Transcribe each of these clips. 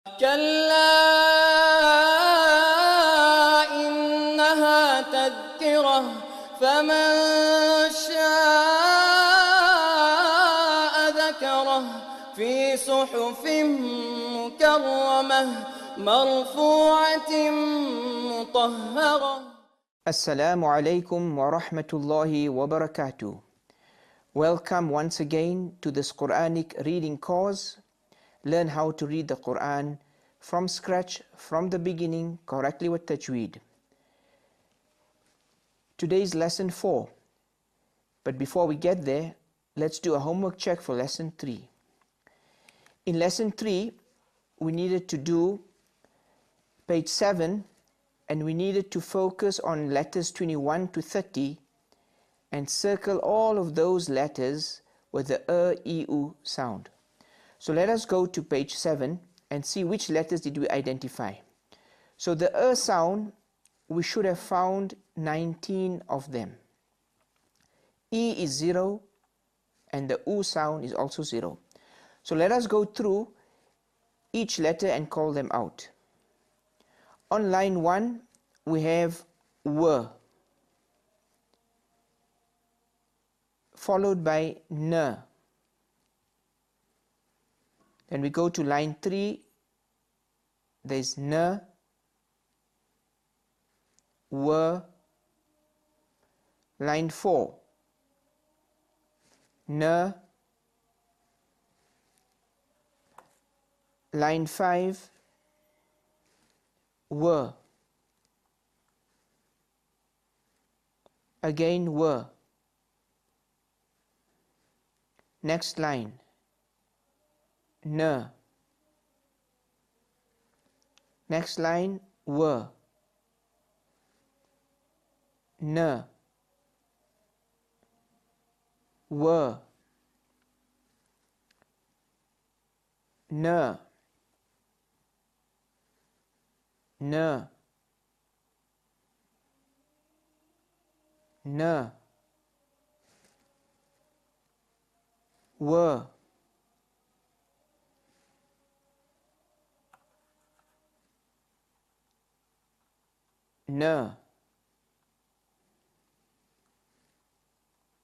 كلا إنها تذكرة فمن شاء ذكره في صحف مكرمة مرفوعة مطهرة. Assalamu alaikum wa rahmatullahi wa barakatuh. Welcome once again to this Quranic reading course. Learn how to read the Quran from scratch, from the beginning, correctly with tajweed. Today's lesson 4. But before we get there, let's do a homework check for lesson 3. In lesson 3, we needed to do page 7, and we needed to focus on letters 21 to 30 and circle all of those letters with the e, u sound. So let us go to page 7 and see which letters did we identify. So the sound, we should have found 19 of them. E is 0 and the u sound is also 0. So let us go through each letter and call them out. On line 1, we have w, followed by n. Then we go to line 3, there's n, w. Line 4, n. Line 5, w. Again w. Next line, n. Next line, w. N. W. N. N. N. W. N.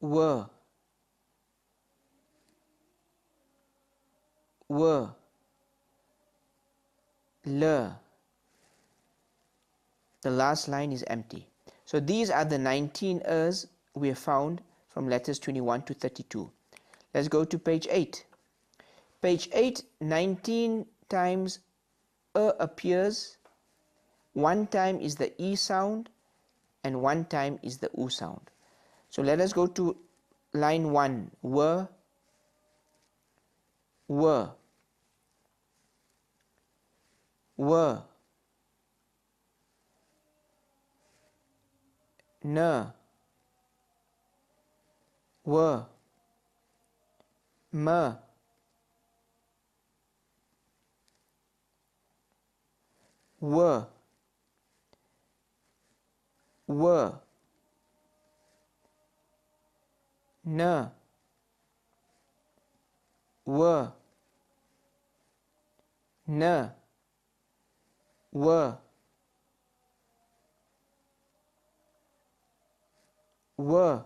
W. W. L. The last line is empty. So these are the 19 ers we have found from letters 21 to 32. Let's go to page 8. Page 8, 19 times appears. 1 time is the e sound and 1 time is the u sound. So let us go to line 1, w, w, w, n, w, m, w, w, n, w, n, w, w,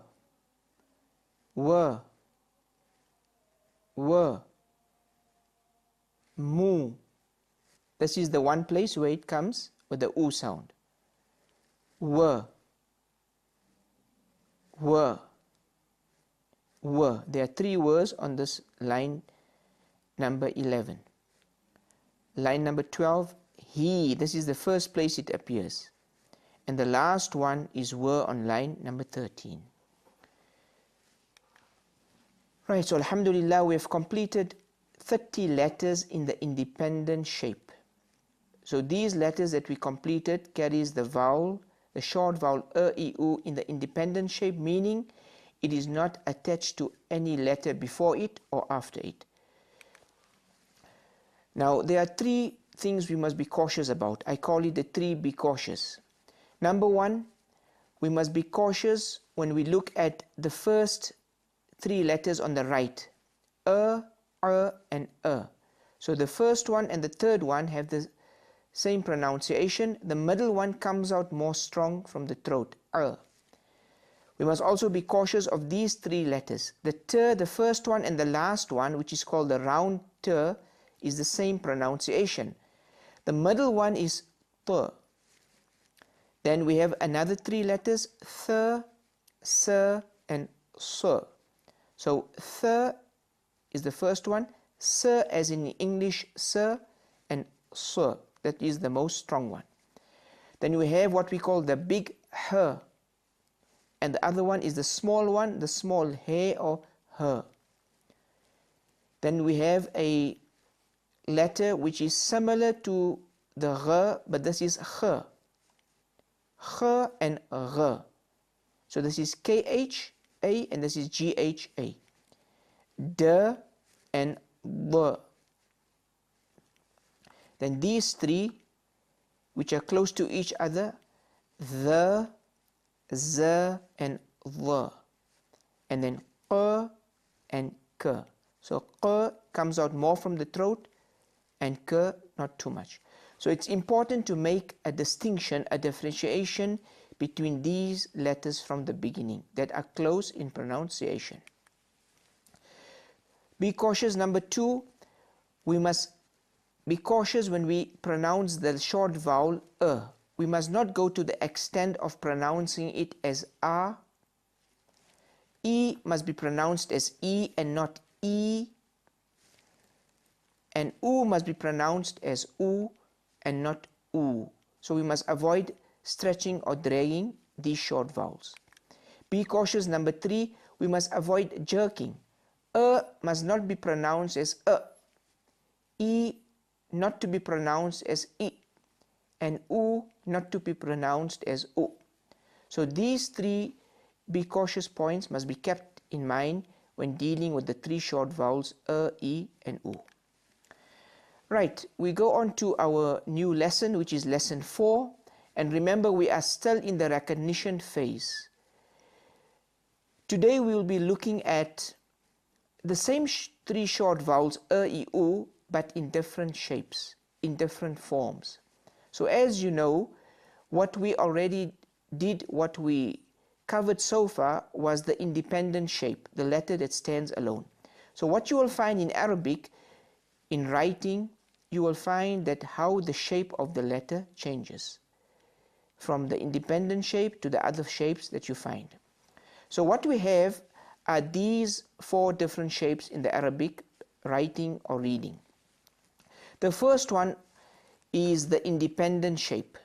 w, w, mu. This is the one place where it comes with the u sound. W, w, w. There are 3 words on this line number 11. Line number 12, he. This is the first place it appears. And the last one is w on line number 13. Right, so alhamdulillah, we have completed 30 letters in the independent shape. So these letters that we completed carries the vowel, the short vowel e, u in the independent shape, meaning it is not attached to any letter before it or after it. Now there are 3 things we must be cautious about. I call it the 3 be cautious. Number 1, we must be cautious when we look at the first 3 letters on the right, and So the first one and the third one have the same pronunciation. The middle one comes out more strong from the throat. We must also be cautious of these three letters. The t, the first one and the last one, which is called the round t, is the same pronunciation. The middle one is t. Then we have another three letters, th, s, and s. So th is the first one, s as in English sir, and s, that is the most strong one. Then we have what we call the big h, and the other one is the small one, the small he or her. Then we have a letter which is similar to the r, but this is h. H and r. So this is kh a and this is gha. D and b. Then these three, which are close to each other, the, z, and the. And then q and k. So q comes out more from the throat and k not too much. So it's important to make a distinction, a differentiation between these letters from the beginning that are close in pronunciation. Be cautious. Number two, we must be cautious when we pronounce the short vowel We must not go to the extent of pronouncing it as a. E must be pronounced as e and not e. And u must be pronounced as u and not u. So we must avoid stretching or dragging these short vowels. Be cautious. Number three, we must avoid jerking. Must not be pronounced as e not to be pronounced as e, and u not to be pronounced as u. So these three be cautious points must be kept in mind when dealing with the three short vowels e, and u. Right, we go on to our new lesson, which is lesson 4. And remember, we are still in the recognition phase. Today we will be looking at the same three short vowels e, u, but in different shapes, in different forms. So as you know, what we already did, what we covered so far was the independent shape, the letter that stands alone. So what you will find in Arabic, in writing, you will find that how the shape of the letter changes from the independent shape to the other shapes that you find. So what we have are these 4 different shapes in the Arabic writing or reading. The first one is the independent shape,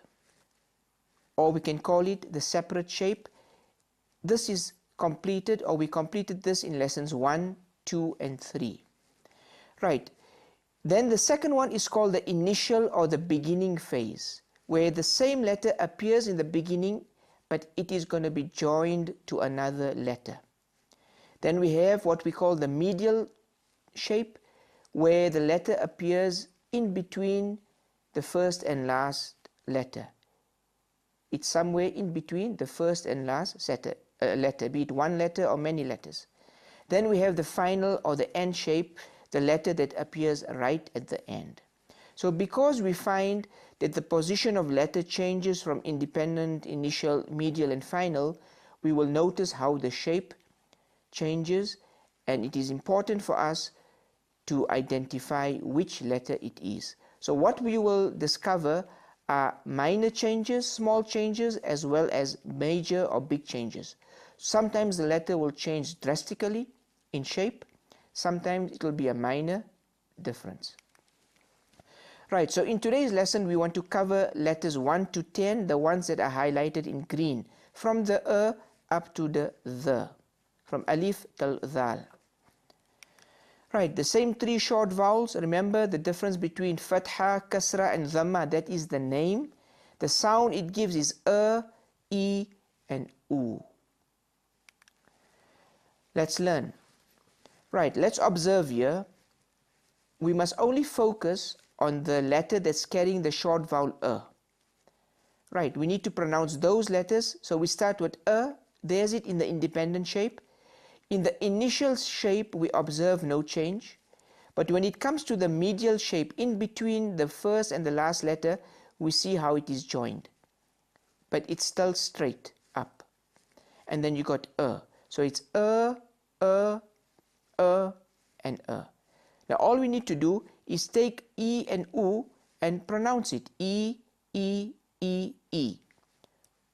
or we can call it the separate shape. This is completed, or we completed this in lessons 1, 2, and 3. Right. Then the second one is called the initial or the beginning phase, where the same letter appears in the beginning, but it is going to be joined to another letter. Then we have what we call the medial shape, where the letter appears in between the first and last letter. It's somewhere in between the first and last letter, be it one letter or many letters. Then we have the final or the end shape, the letter that appears right at the end. So because we find that the position of letter changes from independent, initial, medial, and final, we will notice how the shape changes, and it is important for us to identify which letter it is. So what we will discover are minor changes, small changes, as well as major or big changes. Sometimes the letter will change drastically in shape, sometimes it will be a minor difference. Right, so in today's lesson we want to cover letters 1 to 10, the ones that are highlighted in green, from the up to the, from alif till dhal. Right, the same 3 short vowels. Remember the difference between fatha, kasra, and dhamma, that is the name. The sound it gives is e, and u. Let's learn. Right, let's observe here. We must only focus on the letter that's carrying the short vowel Right, we need to pronounce those letters. So we start with there's it in the independent shape. In the initial shape we observe no change, But when it comes to the medial shape, in between the first and the last letter, we see how it is joined. But it's still straight up. And then you got So it's and Now all we need to do is take E and U and pronounce it. E, E, E, E.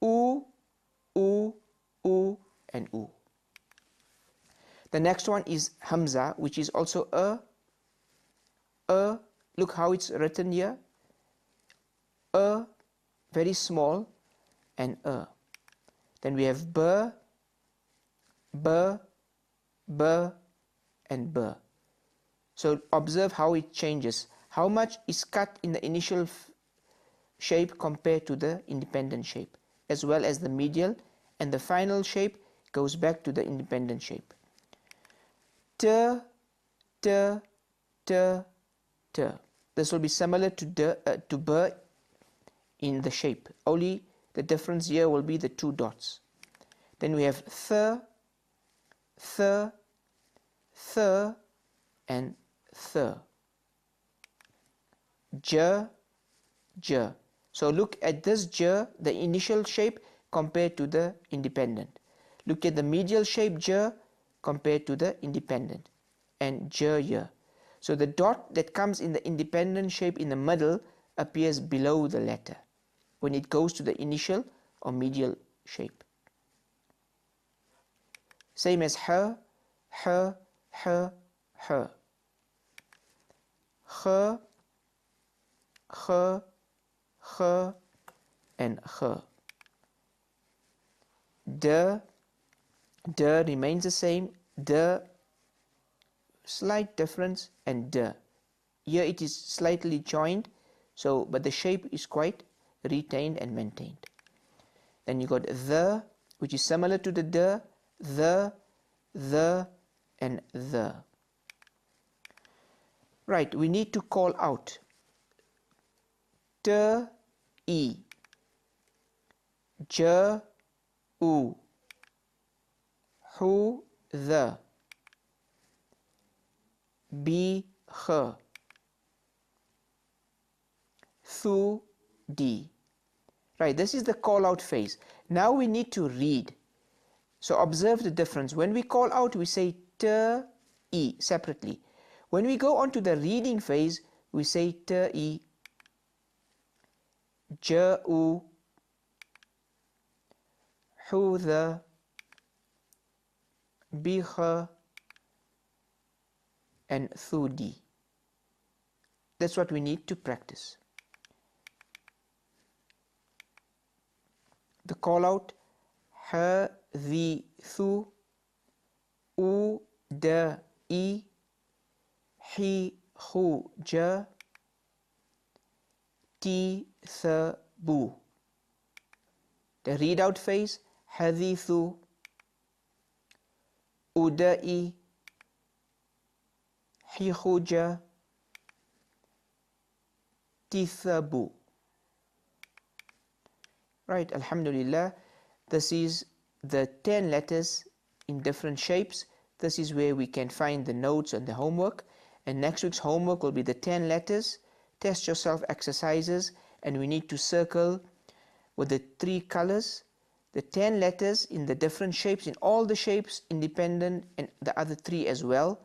U, U, U, and U. The next one is Hamza, which is also Look how it's written here. Very small, and Then we have B, and B. So observe how it changes. How much is cut in the initial shape compared to the independent shape, as well as the medial, and the final shape goes back to the independent shape. T, T, T, T. This will be similar to B in the shape. Only the difference here will be the two dots. Then we have Th, Th, Th, and Th. J, J. So look at this J, the initial shape compared to the independent. Look at the medial shape J compared to the independent, and J here. So the dot that comes in the independent shape in the middle appears below the letter when it goes to the initial or medial shape. Same as H, H, H, H. H, H, H, and H. D, D remains the same. D, slight difference, and D. Here it is slightly joined, but the shape is quite retained and maintained. Then you got the, which is similar to the D, the, and the. Right, we need to call out T, E, J, U, Hu, the, B, H, Thu, D. Right, this is the call out phase. Now we need to read. So observe the difference. When we call out, we say T, E separately. When we go on to the reading phase, we say T, E, J, U, Hu, the, B, H, and Thu, D. That's what we need to practice. The call out H, the, Thu, U, the, E, Hi, Hu, J, Ti, Th, Bu. The readout phase Hadithu, Udai, Hihuja, Tithabu. Right, Alhamdulillah, this is the 10 letters in different shapes. This is where we can find the notes and the homework. And next week's homework will be the 10 letters. Test yourself exercises, and we need to circle with the 3 colors the 10 letters in the different shapes, in all the shapes, independent, and the other 3 as well,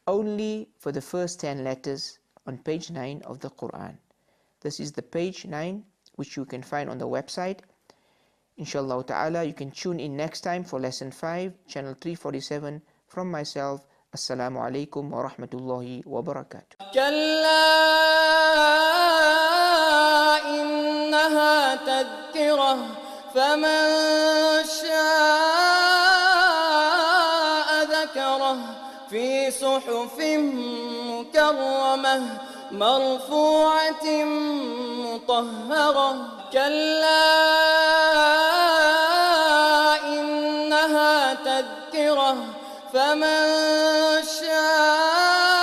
only for the first 10 letters on page 9 of the Quran. This is the page 9, which you can find on the website. Inshallah ta'ala, you can tune in next time for lesson 5, channel 347. From myself, Assalamu alaikum wa rahmatullahi wa barakatuh. إنها تذكرة فمن شاء ذكره في صحف مكرمة مرفوعة مطهرة كلا إنها تذكرة فمن شاء